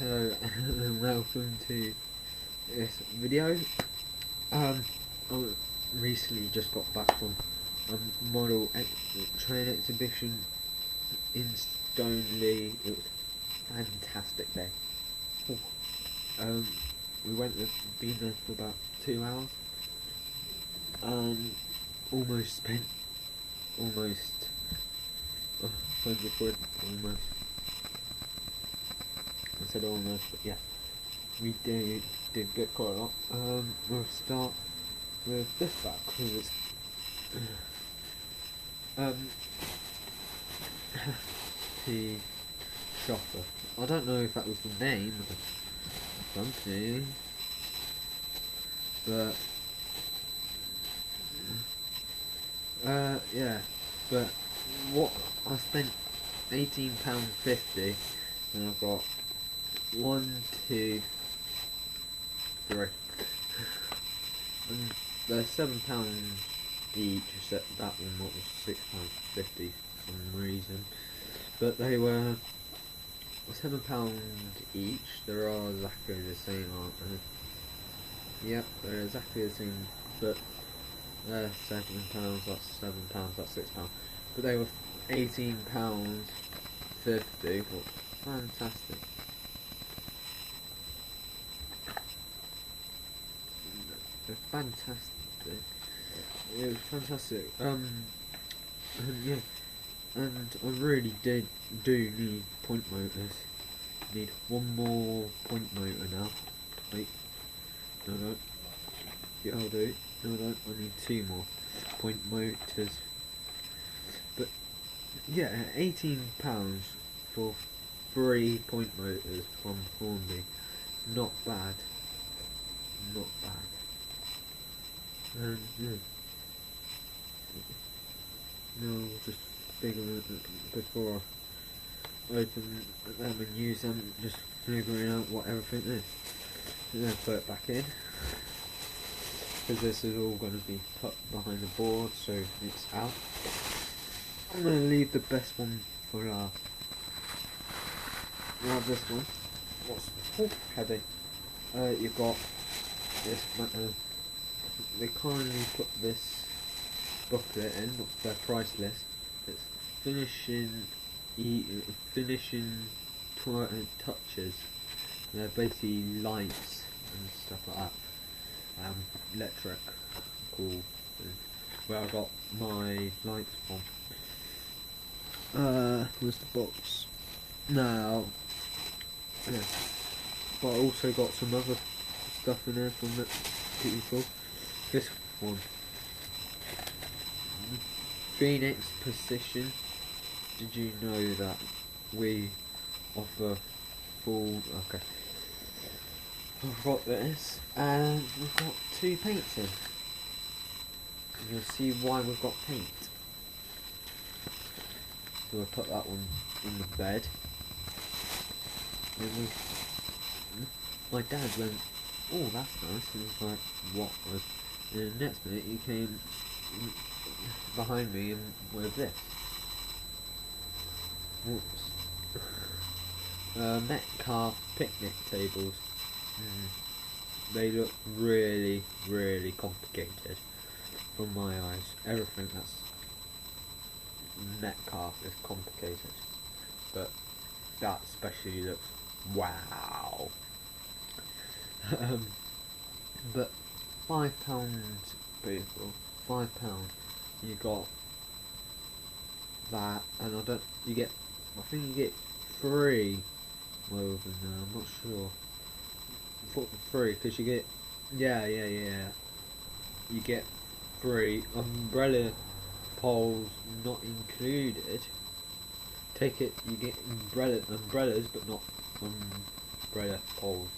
Hello and welcome to this video. I recently just got back from a model train exhibition in Stoneleigh. It was a fantastic day. We been there for about 2 hours and almost spent 100 quid, almost. I said almost, but yeah, we did get quite a lot. We'll start with this back because it's the shopper. I don't know if that was the name of the company, but yeah. But what I spent £18.50, and I've got 1, 2, 3. And they're £7 each, except that one was £6.50 for some reason. But they were £7 each. They're all exactly the same, aren't they? Yep, they're exactly the same. But they're £7, that's £7, that's £6. But they were £18.50. Well, fantastic. They're fantastic. It was fantastic. And yeah, and I really do need point motors. Need one more point motor now. Wait, no, yeah, I'll do. No, I don't. I need 2 more point motors. But yeah, £18 for 3 point motors from Hornby. Not bad. Not bad. And yeah. No, just figure it before I open them and use them, just figuring out what everything is. And then put it back in. Because this is all going to be put behind the board, so it's out. I'm going to leave the best one for last. Now this one, what's heavy? You've got this. They kindly put this booklet in. What's their price list? It's finishing touches. They're basically lights and stuff like that. Electric, cool. Where I got my lights from. Where's the box? Now, yeah. But I also got some other stuff in there from the people. This one, Phoenix Precision. Did you know that we offer full? Okay. I've got this, and we've got 2 paints in. And you'll see why we've got paint. So we'll put that one in the bed. And my dad went, "Oh, that's nice." And he was like, "What was?" And the next minute he came behind me and with this. Whoops. Metcalf picnic tables. They look really, really complicated from my eyes. Everything that's Metcalf is complicated, but that especially looks wow. But £5 people, £5. You got that, and I think you get 3 woven now. I'm not sure. Free, because you get you get 3 umbrella poles not included. You get umbrellas but not umbrella poles.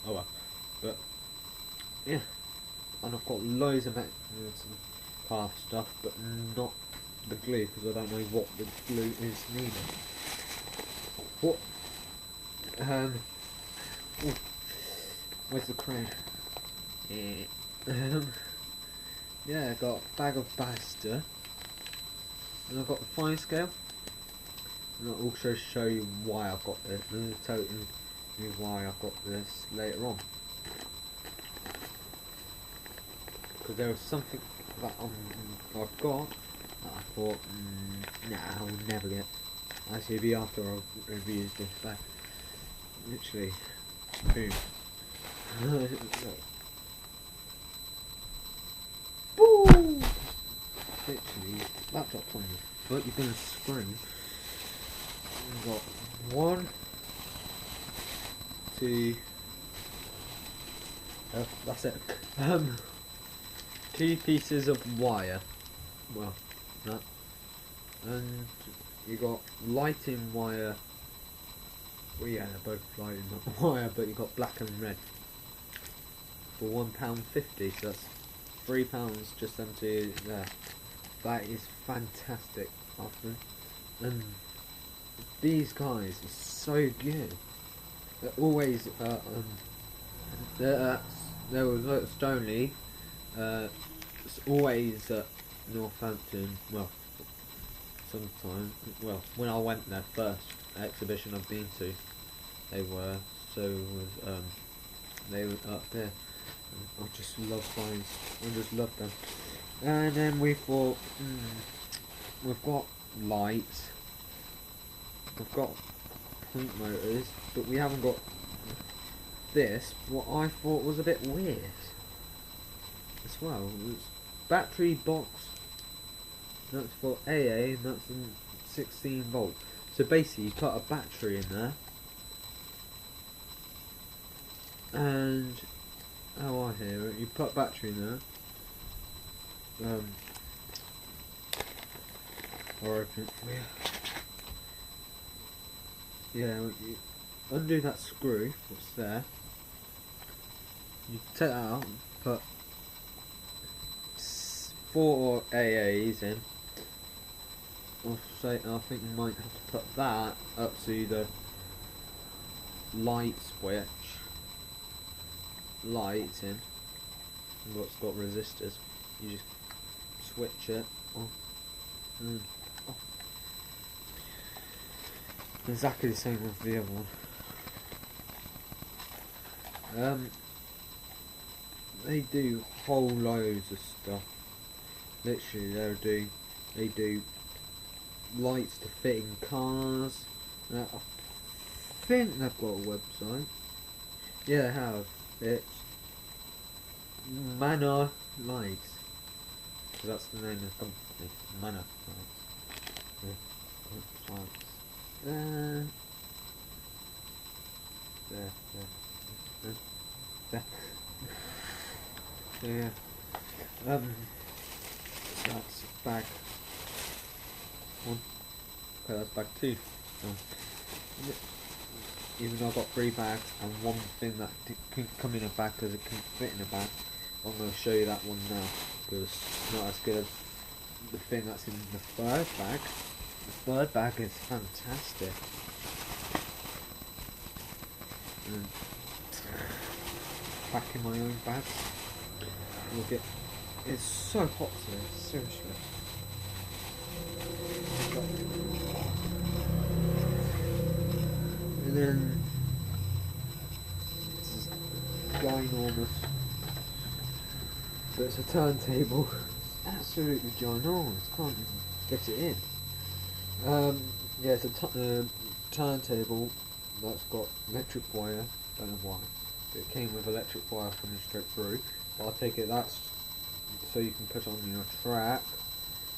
Oh well. But yeah, and I've got loads of Metcalf stuff, but not the glue, because I don't know what the glue is needed. What ooh. Where's the crane? Yeah, I got a bag of Basta, and I've got the fine scale, and I'll also show you why I've got this. And so is why I've got this later on. Because there was something that I've got that I thought, nah, I'll never get. Actually, it'll be after I've reviewed this back. Literally, boom. Boom! Literally, laptop's on you, but you're gonna scream. We've got 1, 2. That's it. 2 pieces of wire. Well, that. And you got lighting wire. Well, yeah, they're both lighting wire, but you got black and red for £1.50. So that's £3 just them two there. That is fantastic, often. And these guys are so good. They're always there was at Stoneleigh. It's always at Northampton. Well, sometimes. Well, when I went there first exhibition I've been to, they were. So was they were up there. I just love signs. I just love them. And then we thought, we've got lights. We've got point motors, but we haven't got this. What I thought was a bit weird as well. It was battery box. That's for AA, and that's in 16 volt. So basically, you put a battery in there, and how I hear it, you put a battery in there. Or open it for you. Yeah, you undo that screw that's there. You take that out and put 4 AAs in. I think you might have to put that up to the light switch. Lights in. What's got resistors. You just switch it on and off. Exactly the same with the other one. They do whole loads of stuff. Literally, they do lights to fit in cars. I think they've got a website. Yeah, they have. It's Manor Lights. So that's the name of the company. Manor Lights. There. Yeah. That's bag 1. Okay, that's bag 2. Even though I've got 3 bags and 1 thing that can come in a bag because it can fit in a bag, I'm going to show you that one now because it's not as good as the thing that's in the 3rd bag. The 3rd bag is fantastic. And packing my own bags. Look at, it's so hot today, seriously. And then this is ginormous, but it's a turntable. It's absolutely ginormous. Can't even get it in. Yeah, it's a turntable that's got electric wire. Don't know why. It came with electric wire coming straight through. But I'll take it that's so you can put it on your track,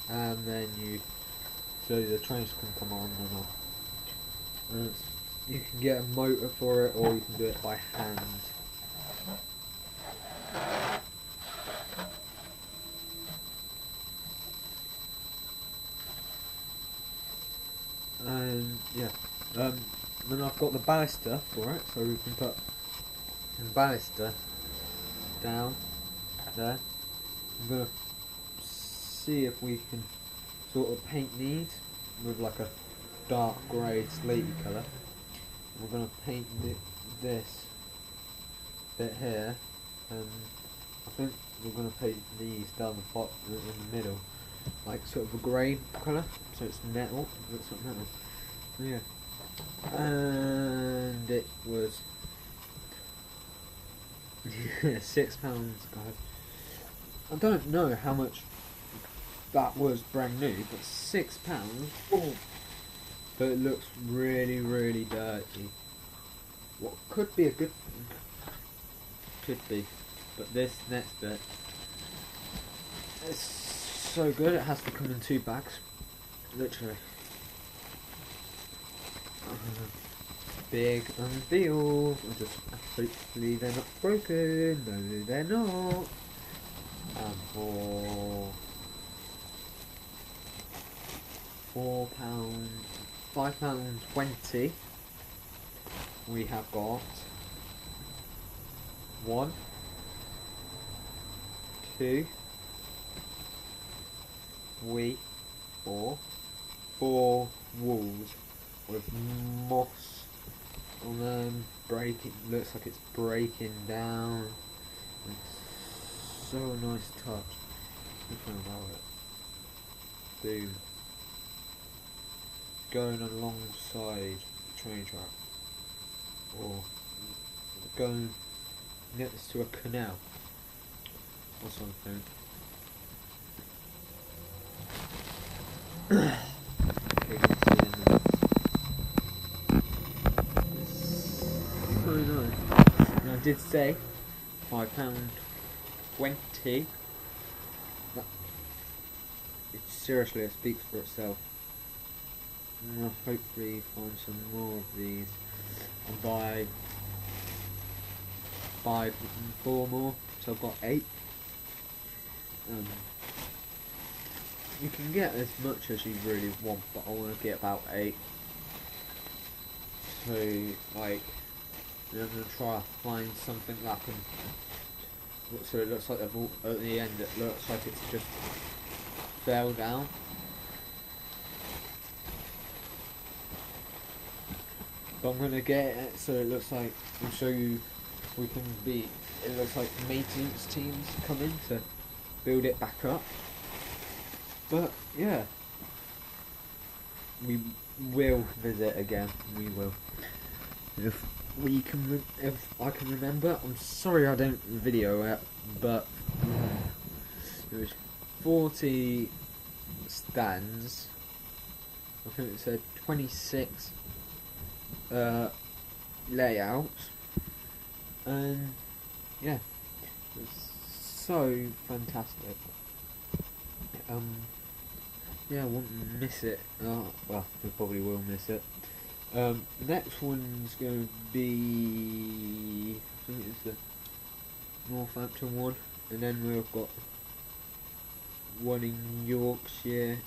and then so the trains can come on and off. And you can get a motor for it, or you can do it by hand. And yeah, then I've got the baluster for it, so we can put the baluster down there. I'm gonna see if we can sort of paint these with like a dark grey slatey colour. We're gonna paint this bit here, and I think we're gonna paint these down the bottom in the middle, like sort of a grey colour, so it's metal. Looks like metal. So yeah, and it was £6, guys. I don't know how much that was brand new, but £6. Oh. But it looks really, really dirty. What could be a good thing, could be, but this next bit, it's so good. It has to come in 2 bags, literally. Big unveil. Hopefully they're not broken. No, they're not. And for £4, £5.20, we have got 1, 2, 3, 4 walls with moss on them. Breaking, looks like it's breaking down. It's so nice touch. Something about it. Boom. Going alongside the train track, or going next to a canal or something. So nice. And I did say £5.20. Seriously, it speaks for itself. And I'll hopefully find some more of these and buy 4 more, so I've got 8. You can get as much as you really want, but I want to get about 8. So, like, I'm going to try to find something that can. So it looks like they've all, at the end, it looks like it's just fell down. But I'm going to get it so it looks like, I'll show you, it looks like maintenance teams come in to build it back up. But yeah, we will visit again, we will. If I can remember, I'm sorry I don't video it, but it was 40 stands, I think it said 26 layouts, and yeah, it's so fantastic. Yeah, I won't miss it. Well, we probably will miss it. The next one's going to be, I think it's the Northampton one, and then we've got one in Yorkshire,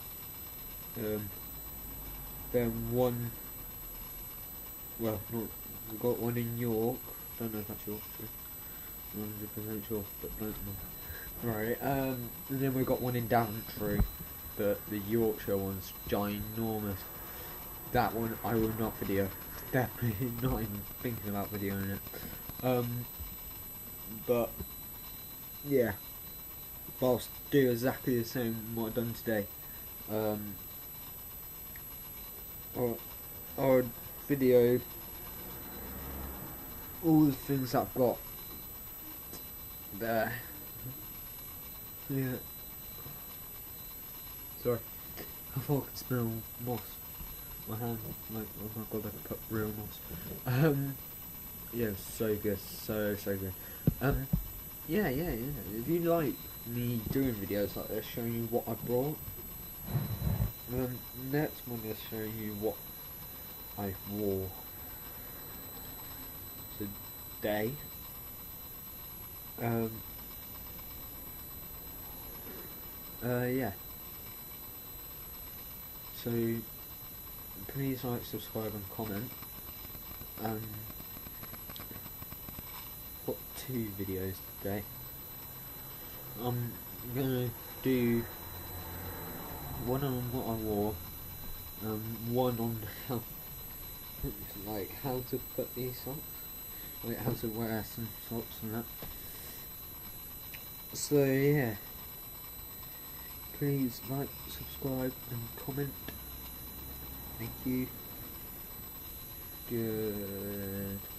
then one, well, we've got one in York, don't know if that's Yorkshire, 100% sure, but don't know. Right, and then we've got one in Daventry, but the Yorkshire one's ginormous. That one I will not video. Definitely not even thinking about videoing it. But yeah, but I'll do exactly the same what I've done today. I'll video all the things I've got there. Yeah. Sorry, I thought I could smell moss. My hand, like, oh my god, I can put real moss. Yeah, so good, so good. Yeah. If you like me doing videos like this, showing you what I brought, next one is showing you what I wore today. Yeah. So please like, subscribe and comment. Got 2 videos today. I'm gonna do one on what I wore, one on how, like, how to put these socks, like how to wear some socks and that. So yeah, please like, subscribe and comment. Thank you. Good.